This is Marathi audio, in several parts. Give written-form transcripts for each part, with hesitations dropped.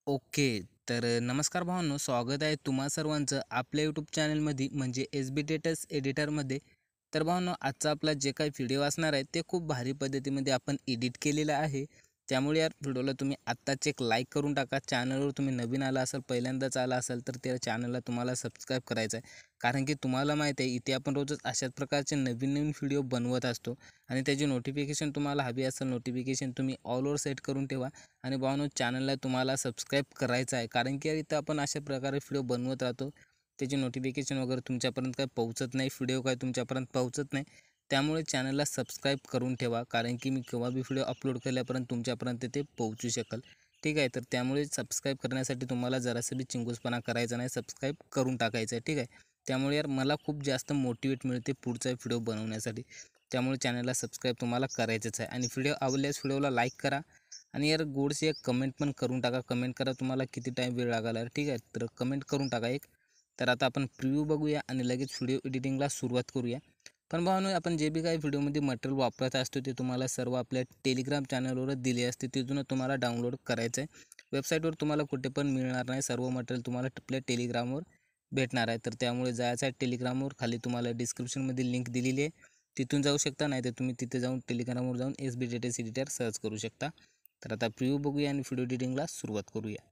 ओके. तर नमस्कार भावांनो, स्वागत आहे तुम्हा सर्वांचं आपल्या यूट्यूब चॅनलमध्ये म्हणजे एस बी टेटस एडिटरमध्ये. तर भावांनो, आजचा आपला जे काही व्हिडिओ असणार आहे ते खूप भारी पद्धतीमध्ये आपण एडिट केलेला आहे. त्यामुळे या व्हिडिओला तुम्ही आत्ताच एक लाईक करून टाका. चॅनलवर तुम्ही नवीन आला असाल, पहिल्यांदाच आला असाल तर त्या चॅनलला तुम्हाला सबस्क्राईब करायचं आहे. कारण की तुम्हाला माहीत आहे इथे आपण रोजच अशाच प्रकारचे नवीन नवीन व्हिडिओ बनवत असतो आणि त्याची नोटिफिकेशन तुम्हाला हवी असेल, नोटिफिकेशन तुम्ही ऑलवर सेट करून ठेवा. आणि भावांनो, चॅनलला तुम्हाला सबस्क्राईब करायचं आहे, कारण की इथं आपण अशा प्रकारे व्हिडिओ बनवत राहतो. त्याची नोटिफिकेशन वगैरे तुमच्यापर्यंत काय पोहोचत नाही, व्हिडिओ काय तुमच्यापर्यंत पोहोचत नाही. त्यामुळे चॅनलला सबस्क्राईब करून ठेवा, कारण की मी केव्हा बी व्हिडिओ अपलोड केल्यापर्यंत तुमच्यापर्यंत ते पोहोचू शकेल. ठीक आहे. तर त्यामुळे सबस्क्राईब करण्यासाठी तुम्हाला जरासं बी चिंगूसपणा करायचा नाही, सबस्क्राईब करून टाकायचं आहे. ठीक आहे. त्यामुळे यार मला खूप जास्त मोटिवेट मिळते पुढचा व्हिडिओ बनवण्यासाठी. त्यामुळे चॅनलला सबस्क्राईब तुम्हाला करायचंच आहे आणि व्हिडिओ आवडल्यास व्हिडिओला लाईक करा आणि यार गोडशी एक कमेंट पण करून टाका. कमेंट करा तुम्हाला किती टाईम वेळ लागला. ठीक आहे. तर कमेंट करून टाका एक. तर आता आपण प्रिव्ह्यू बघूया आणि लगेच व्हिडिओ एडिटिंगला सुरुवात करूया. पण भावांनो, आपण जे बी काही व्हिडिओमध्ये मटेरियल वापरत असतो ते तुम्हाला सर्व आपल्या टेलिग्राम चॅनलवरच दिले असते. तिथूनच तुम्हाला डाउनलोड करायचं आहे. वेबसाईटवर तुम्हाला कुठे पण मिळणार नाही. सर्व मटेरियल तुम्हाला आपल्या टेलिग्रामवर भेटणार आहे. तर त्यामुळे जायचं आहे टेलिग्रामवर. खाली तुम्हाला डिस्क्रिप्शनमध्ये लिंक दिलेली आहे, तिथून जाऊ शकता. नाही तर तुम्ही तिथे जाऊन टेलिग्रामवर जाऊन एस बी टेटस एडिटर सर्च करू शकता. तर आता प्रिव्ह्यू बघूया आणि व्हिडिओ एडिटिंगला सुरुवात करूया.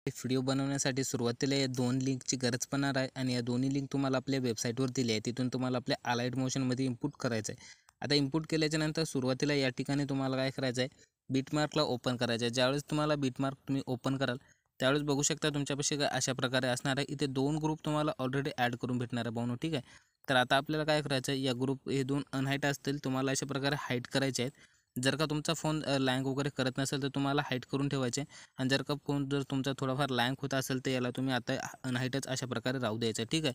व्हिडिओ बनवण्यासाठी सुरुवातीला या दोन लिंकची गरज पडणार आहे आणि या दोन्ही लिंक तुम्हाला आपल्या वेबसाईटवर दिली आहे. तिथून तुम्हाला आपल्या अलाइट मोशनमध्ये इनपुट करायचं आहे. आता इनपुट केल्याच्या नंतर सुरुवातीला या ठिकाणी तुम्हाला काय करायचं आहे, बीटमार्कला ओपन करायचं आहे. ज्यावेळेस तुम्हाला बीटमार्क तुम्ही ओपन कराल त्यावेळेस बघू शकता तुमच्यापाशी काय अशा प्रकारे असणार आहे. इथे दोन ग्रुप तुम्हाला ऑलरेडी ॲड करून भेटणार आहे भावनो. ठीक आहे. तर आता आपल्याला काय करायचं आहे, या ग्रुप हे दोन अनहाईट असतील तुम्हाला अशा प्रकारे हाईट करायचे आहेत. जर का तुमचा फोन लँग वगैरे करत नसेल तर तुम्हाला हाईट करून ठेवायचे. आणि जर का फोन जर तुमचा थोडाफार लँग होत असेल तर याला तुम्ही आता अनहाईटच अशा प्रकारे राहू द्यायचं. ठीक आहे.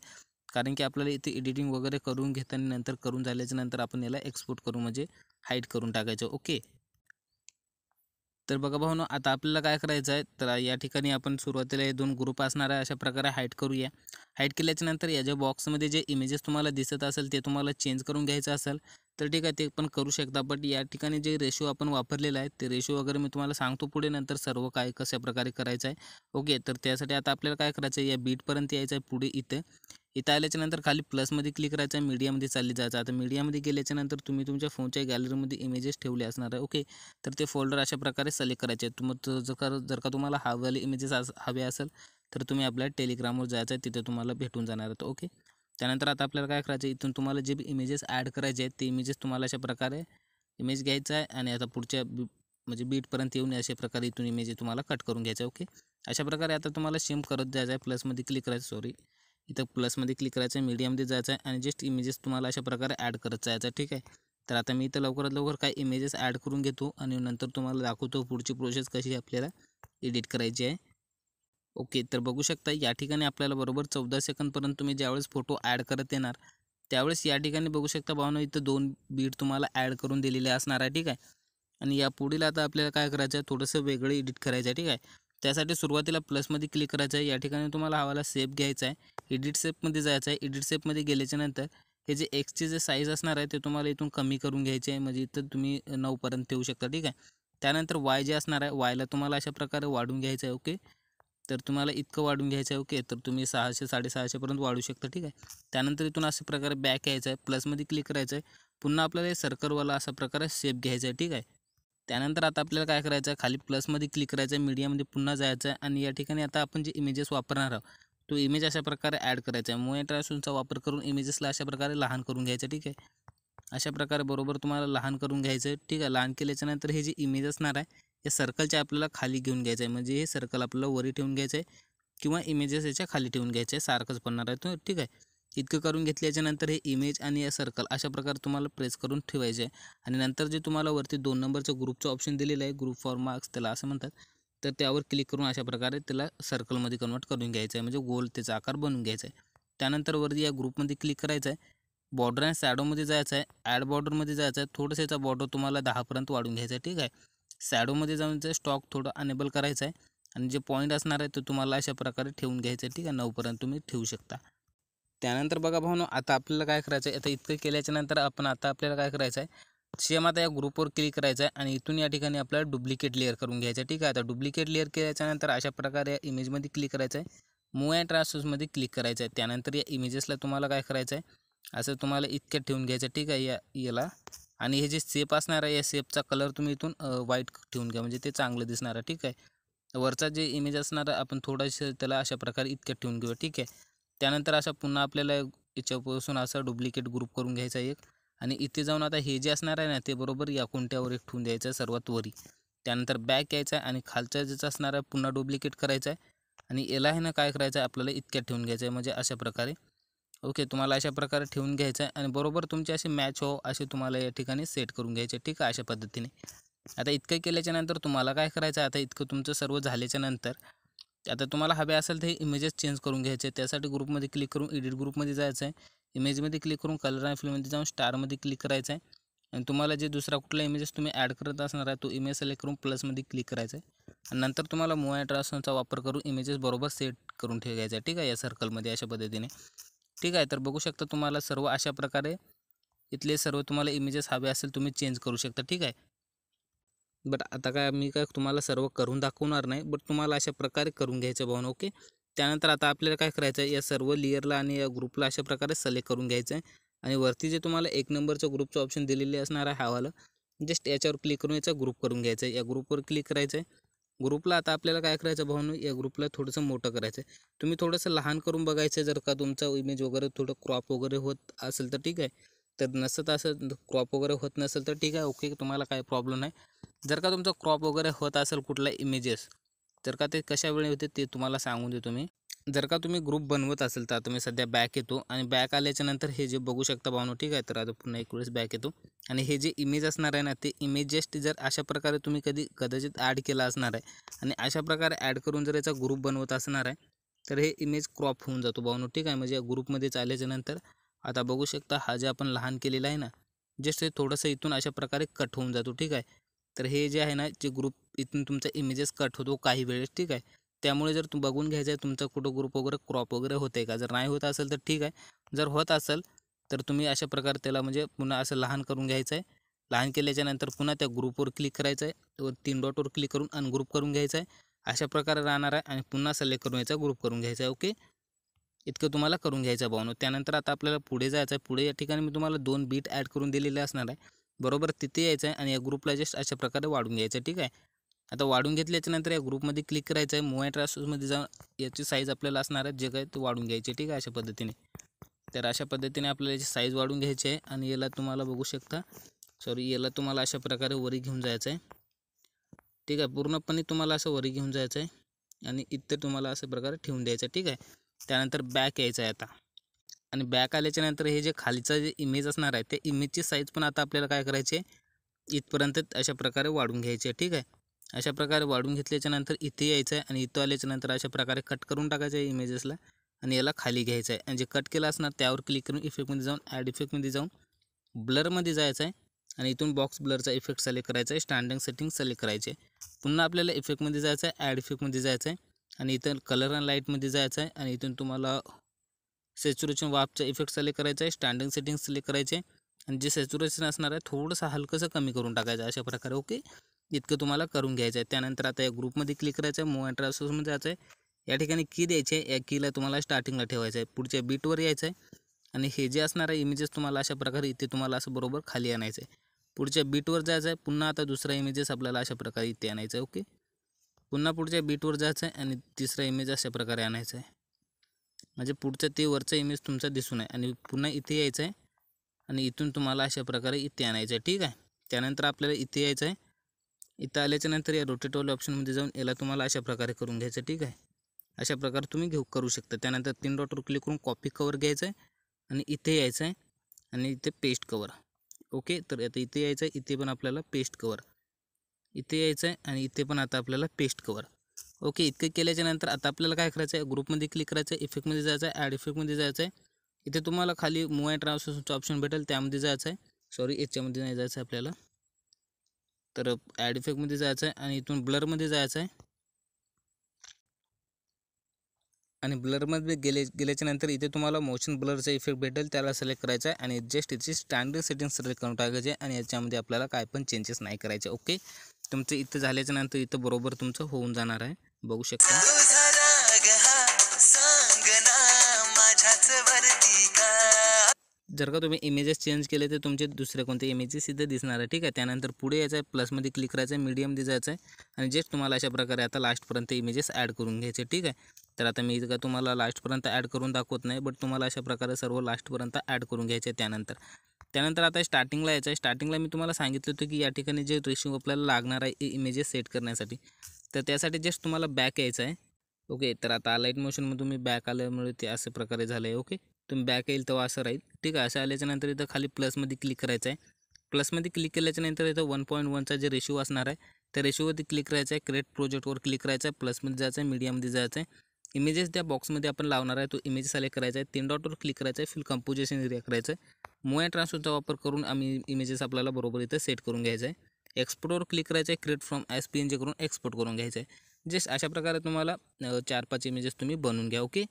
कारण की आपल्याला इथे एडिटिंग वगैरे करून घेताना नंतर करून झाल्याच्या नंतर आपण याला एक्सपोर्ट करू म्हणजे हाईट करून टाकायचं. ओके. तर बघा भावनो, आता आपल्याला काय करायचं आहे, तर या ठिकाणी आपण सुरुवातीला हे दोन ग्रुप असणार आहे अशा प्रकारे हाईट करूया. हाईट केल्याच्या नंतर या ज्या बॉक्समध्ये जे इमेजेस तुम्हाला दिसत असेल ते तुम्हाला चेंज करून घ्यायचं असेल तर ठीक आहे, ते पण करू शकता. बट या ठिकाणी जे रेशो आपण वापरलेला आहे ते रेशो वगैरे मी तुम्हाला सांगतो पुढे नंतर सर्व काय कशा प्रकारे करायचं आहे. ओके. तर त्यासाठी आता आपल्याला काय करायचं आहे, या बीटपर्यंत यायचं आहे पुढे. इथं आल्याच्या नंतर खाली प्लसमध्ये क्लिक करायचं आहे, मीडियामध्ये चालली जायचं. आता मीडियामध्ये गेल्याच्या नंतर तुम्ही तुमच्या फोनच्या गॅलरीमध्ये इमेजेस ठेवले असणार आहे. ओके. तर ते फोल्डर अशा प्रकारे सिलेक्ट करायचे आहेत. जर का तुम्हाला हवाले इमेजेस हवे असेल तर तुम्ही आपल्या टेलिग्रामवर जायचं आहे, तिथे तुम्हाला भेटून जाणार आहेत. ओके. त्यानंतर आता आपल्याला काय करायचं आहे, इथून तुम्हाला जे इमेजेस ॲड करायचे आहेत ते इमेजेस तुम्हाला अशा प्रकारे इमेज घ्यायचा आहे आणि आता पुढच्या म्हणजे बीटपर्यंत येऊन अशा प्रकारे इथून इमेज तुम्हाला कट करून घ्यायचं आहे. ओके. अशा प्रकारे आता तुम्हाला शिम करत जायचं आहे. प्लसमध्ये क्लिक करायचं, सॉरी, इथं प्लसमध्ये क्लिक करायचं आहे, मीडियामध्ये जायचं आहे आणि जस्ट इमेजेस तुम्हाला अशा प्रकारे ॲड करत जायचं आहे. ठीक आहे. तर आता मी इथं लवकरात लवकर काही इमेजेस ॲड करून घेतो आणि नंतर तुम्हाला दाखवतो पुढची प्रोसेस कशी आपल्याला एडिट करायची आहे. ओके. तर बघू शकता या ठिकाणी आपल्याला बरोबर 14 सेकंदपर्यंत तुम्ही ज्यावेळेस फोटो ॲड करत येणार त्यावेळेस या ठिकाणी बघू शकता भावना, इथं 2 बीट तुम्हाला ॲड करून दिलेले असणार आहे. ठीक आहे. आणि या पुढील आता आपल्याला काय करायचं आहे, थोडंसं वेगळं एडिट करायचं आहे. ठीक आहे. त्यासाठी सुरुवातीला प्लसमध्ये क्लिक करायचं आहे. या ठिकाणी तुम्हाला हवाला सेप घ्यायचा आहे. एडिट सेपमध्ये जायचं आहे. एडिट सेपमध्ये गेल्याच्यानंतर हे जे एक्सचे जे साईज असणार आहे ते तुम्हाला इथून कमी करून घ्यायचे आहे, म्हणजे इथं तुम्ही 9 ठेवू शकता. ठीक आहे. त्यानंतर वाय जे असणार आहे, वायला तुम्हाला अशा प्रकारे वाढून घ्यायचं आहे. ओके. तर तुम्हाला इतकं वाढून घ्यायचं आहे. ओके. तर तुम्ही 600 650 वाढू शकता. ठीक आहे. त्यानंतर इथून अशा प्रकारे बॅक यायचं आहे, प्लसमध्ये क्लिक करायचं आहे. पुन्हा आपल्याला हे सर्कलवाला अशा प्रकारे शेप घ्यायचा आहे. ठीक आहे. त्यानंतर आता आपल्याला काय करायचं आहे, खाली प्लसमध्ये क्लिक करायचं आहे, मीडियामध्ये पुन्हा जायचं आहे आणि या ठिकाणी आता आपण जे इमेजेस वापरणार आहोत तो इमेज अशा प्रकारे ॲड करायचा आहे. मूव्ह ट्रान्सफॉर्मचा वापर करून इमेजेसला अशा प्रकारे लहान करून घ्यायचं. ठीक आहे. अशा प्रकारे बरोबर तुम्हाला लहान करून घ्यायचं आहे. ठीक आहे. लहान केल्याच्यानंतर हे जे इमेज असणार आहे या सर्कलच्या आपल्याला खाली घेऊन घ्यायचं आहे, म्हणजे हे सर्कल आपल्याला वरी ठेवून घ्यायचं आहे किंवा इमेजेस याच्या खाली ठेवून घ्यायचे आहे, सारखंच बनणार आहे तो. ठीक आहे. इतकं करून घेतल्याच्यानंतर हे इमेज आणि या सर्कल अशा प्रकारे तुम्हाला प्रेस करून ठेवायचे आहे. आणि नंतर जे तुम्हाला वरती 2 नंबरचं ग्रुपचं ऑप्शन दिलेलं आहे, ग्रुप फॉर मार्क्स त्याला असं म्हणतात, तर त्यावर क्लिक करून अशा प्रकारे त्याला सर्कलमध्ये कन्वर्ट करून घ्यायचं आहे, म्हणजे गोल त्याचा आकार बनवून घ्यायचा आहे. त्यानंतर वरती या ग्रुपमध्ये क्लिक करायचं आहे, बॉर्डर अँड शॅडोमध्ये जायचं आहे, ॲड बॉर्डरमध्ये जायचं आहे, थोडंसं याचा बॉर्डर तुम्हाला 10पर्यंत वाढून घ्यायचा आहे, ठीक आहे. शॅडोमध्ये जाऊन स्टॉक थोडं अनेबल करायचं आहे आणि जे पॉईंट असणार आहे ते तुम्हाला अशा प्रकारे ठेवून घ्यायचं आहे, ठीक आहे. 9पर्यंत तुम्ही ठेवू शकता. त्यानंतर बघा भावांनो, आता आपल्याला काय करायचं आहे, आता इतकं केल्याच्यानंतर आपल्याला काय करायचं आहे, सेम आता या ग्रुपवर क्लिक करायचं आहे आणि इथून या ठिकाणी आपल्याला डुप्लिकेट लेअर करून घ्यायचं आहे, ठीक आहे. आता डुप्लिकेट लेअर केल्याच्यानंतर अशा प्रकारे या इमेजमध्ये क्लिक करायचं आहे, मूव्ह अँड ट्रान्सफर्समध्ये क्लिक करायचं आहे. त्यानंतर या इमेजेसला तुम्हाला काय करायचं आहे, असं तुम्हाला इतक्यात ठेवून घ्यायचं, ठीक आहे, याला. आणि हे जे शेप असणार आहे, या शेपचा कलर तुम्ही इथून व्हाईट ठेवून घ्या, म्हणजे ते चांगलं दिसणार आहे, ठीक आहे. वरचा जे इमेज असणार आहे आपण थोडंसं त्याला अशा प्रकारे इतक्यात ठेवून घेऊ, ठीक आहे. त्यानंतर असा पुन्हा आपल्याला याच्यापासून असा डुप्लिकेट ग्रुप करून घ्यायचा एक आणि इथे जाऊन आता हे जे असणार आहे ना ते बरोबर या कोणत्यावर एक ठेवून द्यायचं आहे सर्वात वरी. त्यानंतर बॅक यायचं आहे आणि खालचा ज्याचा असणार आहे पुन्हा डुप्लिकेट करायचा आहे आणि याला आहे ना काय करायचं आहे आपल्याला इतक्यात ठेवून घ्यायचं आहे, म्हणजे अशा प्रकारे. ओके, तुम्हाला अशा प्रकारे ठेवून घ्यायचं आहे आणि बरोबर तुमचे असे मॅच हो असे तुम्हाला या ठिकाणी सेट करून घ्यायचे, ठीक आहे, अशा पद्धतीने. आता इतकं केल्याच्यानंतर तुम्हाला काय करायचं आहे, आता इतकं तुमचं सर्व झाल्याच्यानंतर आता तुम्हाला हवे असेल तर हे इमेजेस चेंज करून घ्यायचे. त्यासाठी ग्रुपमध्ये क्लिक करून एडिट ग्रुपमध्ये जायचं आहे, इमेजमध्ये क्लिक करून कलर अँड फिलमध्ये जाऊन स्टारमध्ये क्लिक करायचं आहे आणि तुम्हाला जे दुसरा कुठला इमेजेस तुम्ही ॲड करत असणार आहे तो इमेज सिलेक्ट करून प्लसमध्ये क्लिक करायचं आहे आणि नंतर तुम्हाला मूव्ह अँड ट्रान्सफॉर्मचा वापर करून इमेजेस बरोबर सेट करून ठेवायचा आहे, ठीक आहे, या सर्कलमध्ये अशा पद्धतीने. ठीक आहे, तर बघू शकता तुम्हाला सर्व अशा प्रकारे इथले सर्व तुम्हाला इमेजेस हवे असेल तुम्ही चेंज करू शकता, ठीक आहे. बट आता काय मी काय तुम्हाला सर्व करून दाखवणार नाही, बट तुम्हाला अशा प्रकारे करून घ्यायचं भावना. ओके, त्यानंतर आता आपल्याला काय करायचं आहे, या सर्व लेअरला आणि या ग्रुपला अशा प्रकारे सिलेक्ट करून घ्यायचं आहे आणि वरती जे तुम्हाला 1 नंबरचं ग्रुपचं ऑप्शन दिलेले असणार आहे हवालं, जस्ट याच्यावर क्लिक करून याचा ग्रुप करून घ्यायचं आहे. या ग्रुपवर क्लिक करायचं आहे. ग्रुपला आता आपल्याला काय करायचं भावनो, या ग्रुपला थोडंसं मोठं करायचं आहे. तुम्ही थोडंसं लहान करून बघायचं, जर का तुमचा इमेज वगैरे थोडं क्रॉप वगैरे होत असेल तर ठीक आहे, तर नसतं असं क्रॉप वगैरे होत नसेल तर ठीक आहे, ओके, तुम्हाला काय प्रॉब्लेम नाही. जर का तुमचा क्रॉप वगैरे होत असेल कुठला इमेजेस, तर का ते कशा वेळी होते ते तुम्हाला सांगून देतो मी. जर का तुम्ही ग्रुप बनवत असेल तर आता मी सध्या बॅक येतो आणि बॅक आल्याच्यानंतर हे जे बघू शकता भावनो, ठीक आहे, तर आता पुन्हा एक वेळेस बॅक येतो आणि हे जे इमेज असणार आहे ना ते इमेज जस्ट जर अशा प्रकारे तुम्ही कदाचित ॲड केला असणार आहे आणि अशा प्रकारे ॲड करून जर याचा ग्रुप बनवत असणार आहे तर हे इमेज क्रॉप होऊन जातो भावनो, ठीक आहे. म्हणजे ग्रुपमध्ये आल्याच्यानंतर आता बघू शकता हा जे आपण लहान केलेला आहे ना, जस्ट हे थोडंसं इथून अशा प्रकारे कट होऊन जातो, ठीक आहे. तर हे जे आहे ना, जे ग्रुप इथून तुमचा इमेजेस कट होतो काही वेळेस, ठीक आहे. त्यामुळे जर बघून घ्यायचं आहे तुमचा कुठं ग्रुप वगैरे क्रॉप वगैरे होते का, जर नाही होत असेल तर ठीक आहे, जर होत असेल तर तुम्ही अशा प्रकारे त्याला म्हणजे पुन्हा असं लहान करून घ्यायचं आहे. लहान केल्याच्यानंतर पुन्हा त्या ग्रुपवर क्लिक करायचं आहे, वर 3 डॉटवर क्लिक करून अनग्रुप करून घ्यायचं आहे, अशा प्रकारे राहणार आहे आणि पुन्हा सिलेक्ट करून याचा ग्रुप करून घ्यायचा आहे. ओके, इतकं तुम्हाला करून घ्यायचं आहे भावनो. त्यानंतर आता आपल्याला पुढे जायचं आहे. पुढे या ठिकाणी मी तुम्हाला 2 बीट ॲड करून दिलेले असणार आहे, बरोबर तिथे यायचं आहे आणि या ग्रुपला जस्ट अशा प्रकारे वाढून घ्यायचं आहे, ठीक आहे. आता वाढून घेतल्याच्यानंतर या ग्रुपमध्ये क्लिक करायचं आहे, मूव्ह अँड ट्रान्सफॉर्ममध्ये जाऊन याची साईज आपल्याला असणार आहे जे काही ते वाढून घ्यायची, ठीक आहे, अशा पद्धतीने. तर अशा पद्धतीने आपल्याला याची साईज वाढून घ्यायची आहे आणि याला तुम्हाला बघू शकता, याला तुम्हाला अशा प्रकारे वरी घेऊन जायचं आहे, ठीक आहे. पूर्णपणे तुम्हाला असं वरी घेऊन जायचं आहे आणि इथं तुम्हाला अशा प्रकारे ठेवून द्यायचं आहे, ठीक आहे. त्यानंतर बॅक यायचं आहे आता आणि बॅक आल्याच्यानंतर हे जे खालीचा जे इमेज असणार आहे त्या इमेजची साईज पण आता आपल्याला काय करायची आहे, इथपर्यंत अशा प्रकारे वाढून घ्यायची आहे, ठीक आहे. अशा प्रकारे वाढून घेतल्याच्यानंतर इथे यायचं आहे आणि इथं आल्याच्यानंतर अशा प्रकारे कट करून टाकायचं आहे इमेजेसला आणि याला खाली घ्यायचं आहे आणि जे कट केलं असणार त्यावर क्लिक करून इफेक्टमध्ये जाऊन ॲड इफेक्टमध्ये जाऊन ब्लरमध्ये जायचं आहे आणि इथून बॉक्स ब्लरचा इफेक्ट सिलेक्ट करायचा आहे, स्टँडिंग सेटिंग सिलेक्ट करायचे आहे. पुन्हा आपल्याला इफेक्टमध्ये जायचं आहे, ॲड इफेक्टमध्ये जायचं आहे आणि इथं कलर अँड लाईटमध्ये जायचं आहे आणि इथून तुम्हाला सॅच्युरेशन वाफचा इफेक्ट सिलेक्ट करायचा आहे, स्टँडिंग सेटिंग सिलेक्ट करायचे आणि जे सॅच्युरेशन असणार आहे थोडंसं हलकंसं कमी करून टाकायचं अशा प्रकारे. ओके, इतकं तुम्हाला करून घ्यायचं आहे. त्यानंतर आता या ग्रुपमध्ये क्लिक करायचं आहे, मूव्ह अँड ट्रान्सफॉर्ममध्ये जायचं आहे. या ठिकाणी की द्यायची आहे, या कीला तुम्हाला स्टार्टिंगला ठेवायचं आहे, पुढच्या बीटवर यायचं आहे आणि हे जे असणार आहे इमेजेस तुम्हाला अशा प्रकारे इथे तुम्हाला असं बरोबर खाली आणायचं आहे. पुढच्या बीटवर जायचं आहे, पुन्हा आता दुसरा इमेजेस आपल्याला अशा प्रकारे इथे आणायचं आहे. ओके, पुन्हा पुढच्या बीटवर जायचं आहे आणि तिसरा इमेज अशा प्रकारे आणायचा आहे, म्हणजे पुढचं ते वरचा इमेज तुमचा दिसून आहे आणि पुन्हा इथे यायचं आहे आणि इथून तुम्हाला अशा प्रकारे इथे आणायचं आहे, ठीक आहे. त्यानंतर आपल्याला इथे यायचं आहे. इथं आल्याच्यानंतर या रोटेटवाल्या ऑप्शनमध्ये जाऊन याला तुम्हाला अशा प्रकारे करून घ्यायचं, ठीक आहे. अशा प्रकारे तुम्ही करू शकता. त्यानंतर 3 डॉटवर क्लिक करून कॉपी कवर घ्यायचं आहे आणि इथे यायचं आहे आणि इथे पेस्ट कवर. ओके, तर आता इथे यायचं आहे, इथे पण आपल्याला पेस्ट कवर, इथे यायचं आहे आणि इथे पण आता आपल्याला पेस्ट कवर. ओके, इतकं केल्याच्या नंतर आता आपल्याला काय करायचं आहे, ग्रुपमध्ये क्लिक करायचं आहे, इफेक्टमध्ये जायचं आहे, ॲड इफेक्टमध्ये जायचं आहे. इथे तुम्हाला खाली मूव अँड ट्रान्सफरचा ऑप्शन भेटेल, त्यामध्ये जायचं आहे. सॉरी, याच्यामध्ये नाही जायचं आहे आपल्याला. तर ॲड इफेक्टमध्ये जायचं आहे आणि इथून ब्लरमध्ये जायचं आहे. आणि ब्लरमध्ये गेल्याच्या नंतर इथे तुम्हाला मोशन ब्लरचा इफेक्ट भेटेल, त्याला सिलेक्ट करायचा आहे आणि जस्ट इथे स्टँडर्ड सेटिंग सिलेक्ट करून टाकायचे आणि याच्यामध्ये आपल्याला काय पण चेंजेस नाही करायचे. ओके, तुमचं इथं झाल्याच्या नंतर इथं बरोबर तुमचं होऊन जाणार आहे, बघू शकता. जर का तुम्ही इमेजेस चेंज केले तर तुमचे दुसरे कोणते इमेजेस इथे दिसणार आहे. ठीक आहे, त्यानंतर पुढे यायचं आहे, प्लसमध्ये क्लिक करायचं आहे, मीडियममध्ये जायचं आहे आणि जस्ट तुम्हाला अशा प्रकारे आता लास्टपर्यंत इमेजेस ॲड करून घ्यायचे. ठीक आहे, तर आता मी का तुम्हाला लास्टपर्यंत ॲड करून दाखवत नाही, बट तुम्हाला अशा प्रकारे सर्व लास्टपर्यंत ॲड करून घ्यायचे. त्यानंतर आता स्टार्टिंगला यायचं आहे. स्टार्टिंगला मी तुम्हाला सांगितलं होतं की या ठिकाणी जे रेशो आपल्याला लागणार आहे इमेजेस सेट करण्यासाठी, तर त्यासाठी जस्ट तुम्हाला बॅक यायचं आहे. ओके, तर आता लाईट मोशनमध्ये तुम्ही बॅक आल्यामुळे ते अशा प्रकारे झालं आहे. ओके, तुम्ही बॅक येईल तेव्हा असं राहील. ठीक आहे, असं आल्याच्यानंतर इथं खाली प्लसमध्ये क्लिक करायचं आहे. प्लसमध्ये क्लिक केल्याच्यानंतर इथं 1.1चा जे रेशो असणार आहे त्या रेशोवरती क्लिक करायचं आहे. क्रिएट प्रोजेक्टवर क्लिक करायचं आहे, प्लसमध्ये जायचं आहे, मीडियामध्ये जायचं आहे. इमेजेस त्या बॉक्समध्ये आपण लावणार आहे तो इमेज सिलेक्ट करायचा आहे. 3 डॉटवर क्लिक करायचं आहे, फुल कंपोजिशन एरिया करायचं आहे. मूव अँड ट्रान्सफरचा वापर करून आम्ही इमेजेस आपल्याला बरोबर इथं सेट करून घ्यायचं आहे. एक्सपोर्टवर क्लिक करायचं आहे, क्रिएट फ्रॉम PNG करून एक्सपोर्ट करून घ्यायचं आहे. जस्ट अशा प्रकारे तुम्हाला 4-5 इमेजेस तुम्ही बनवून घ्या. ओके,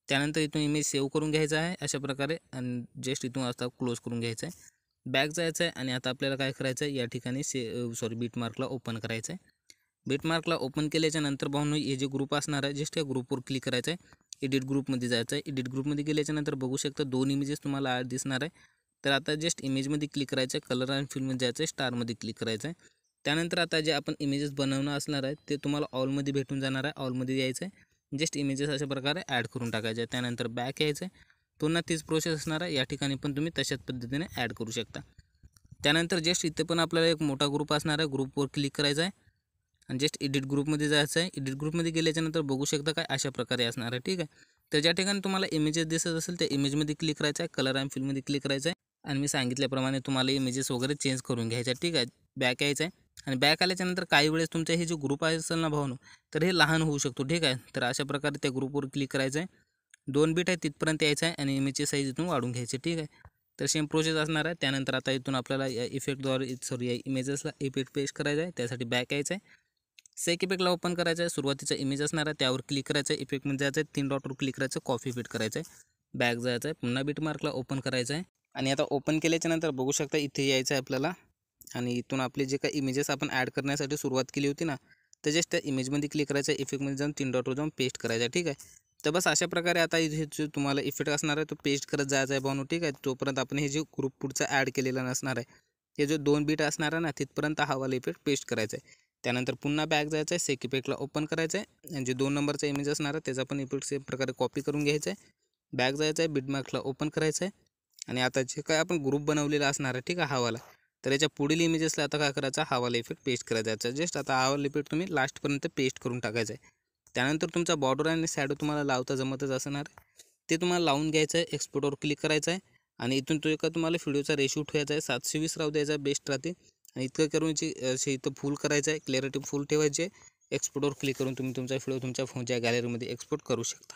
त्यानंतर इथून इमेज सेव्ह करून घ्यायचा आहे अशा प्रकारे आणि जस्ट इथून आता क्लोज करून घ्यायचं आहे. बॅक जायचं आहे आणि आता आपल्याला काय करायचं आहे, या ठिकाणी बीटमार्कला ओपन करायचं आहे. बीटमार्कला ओपन केल्याच्या नंतर भाऊनो हे जे ग्रुप असणार आहे जस्ट या ग्रुपवर क्लिक करायचं आहे. एडिट ग्रुपमध्ये जायचं आहे. एडिट ग्रुपमध्ये गेल्याच्या नंतर बघू शकता 2 इमेजेस तुम्हाला ॲड दिसणार आहे. तर आता जस्ट इमेजमध्ये क्लिक करायचं आहे, कलर अँड फिलमध्ये जायचं आहे, स्टारमध्ये क्लिक करायचं आहे. त्यानंतर आता जे आपण इमेजेस बनवणं असणार आहे ते तुम्हाला ऑलमध्ये भेटून जाणार आहे. ऑलमध्ये यायचं आहे, जस्ट इमेजेस अशा प्रकारे ॲड करून टाकायचे. त्यानंतर बॅक यायचं आहे, पुन्हा तीच प्रोसेस असणार आहे. या ठिकाणी पण तुम्ही तशाच पद्धतीने ॲड करू शकता. त्यानंतर जस्ट इथे पण आपल्याला एक मोठा ग्रुप असणार आहे, ग्रुपवर क्लिक करायचं आहे आणि जस्ट एडिट ग्रुपमध्ये जायचं आहे. एडिट ग्रुपमध्ये गेल्याच्यानंतर बघू शकता काय अशा प्रकारे असणार आहे. ठीक आहे, तर ज्या ठिकाणी तुम्हाला इमेजेस दिसत असेल त्या इमेजमध्ये क्लिक करायचं आहे, कलर अँड फिलमध्ये क्लिक करायचं आहे आणि मी सांगितल्याप्रमाणे तुम्हाला इमेजेस वगैरे चेंज करून घ्यायचे. ठीक आहे, बॅक यायचं आहे आणि बॅक आल्याच्यानंतर काही वेळेस तुमचा हे जो ग्रुप असेल ना भावनो, तर हे लहान होऊ शकतो. ठीक आहे, तर अशा प्रकारे त्या ग्रुपवर क्लिक करायचं आहे, 2 बीट आहे तिथपर्यंत यायचं आहे आणि इमेजची साईज इथून वाढून घ्यायची. ठीक आहे, तर सेम प्रोसेस असणार आहे. त्यानंतर आता इथून आपल्याला या इफेक्टद्वारे या इमेजेसला इफेक्ट पेस्ट करायचा आहे. त्यासाठी बॅक यायचं आहे, सेक इफेक्टला ओपन करायचं आहे. सुरुवातीचा इमेज असणार आहे त्यावर क्लिक करायचं आहे, इफेक्टमध्ये जायचं आहे, 3 डॉटवर क्लिक करायचं, कॉफी फिट करायचं आहे, बॅक जायचं आहे, पुन्हा बीटमार्कला ओपन करायचं आहे आणि आता ओपन केल्याच्या नंतर बघू शकता इथे यायचं आहे आपल्याला आणि इथून आपले जे काही इमेजेस आपण ॲड करण्यासाठी सुरुवात केली होती ना, तर जस्ट त्या इमेजमध्ये क्लिक करायचं आहे, इफेक्टमध्ये जाऊन 3 डॉटवर जाऊन पेस्ट करायचं आहे. ठीक आहे, तर बस अशा प्रकारे आता इथे जो तुम्हाला इफेक्ट असणार आहे तो पेस्ट करत जायचा आहे भावनो. ठीक आहे, तोपर्यंत आपण हे जे ग्रुप पुढचा ॲड केलेला नसणार आहे, हे जो 2 बीट असणार आहे ना तिथपर्यंत हा वाला इफेक्ट पेस्ट करायचा आहे. त्यानंतर पुन्हा बॅक जायचं आहे, सेक इफेक्टला ओपन करायचं आहे आणि जे 2 नंबरचा इमेज असणार आहे त्याचा पण इफेक्ट सेम प्रकारे कॉपी करून घ्यायचा आहे. बॅक जायचं आहे, बीटमार्कला ओपन करायचं आहे आणि आता जे काय आपण ग्रुप बनवलेला असणार आहे, ठीक आहे, हा वाला, तर याच्या पुढील इमेजेसला आता काय करायचा, हा वाला इफेक्ट पेस्ट करायचा. जस्ट आता हा वाला इफेक्ट तुम्ही लास्टपर्यंत पेस्ट करून टाकायचा आहे. त्यानंतर तुमचा बॉर्डर आणि शॅडो तुम्हाला लावता जमतच असणार आहे, ते तुम्हाला लावून घ्यायचं आहे. एक्सपोर्टवर क्लिक करायचं आहे आणि इथून तो एका तुम्हाला व्हिडिओचा रेशो ठेवायचा आहे, 720 राहू द्यायचा, बेस्ट राहते. आणि इतकं करून असे इथं फुल करायचं आहे, क्लॅरिटी फुल ठेवायची आहे. एक्सपोर्टवर क्लिक करून तुम्ही तुमचा व्हिडिओ तुमच्या फोनच्या गॅलरीमध्ये एक्सपोर्ट करू शकता.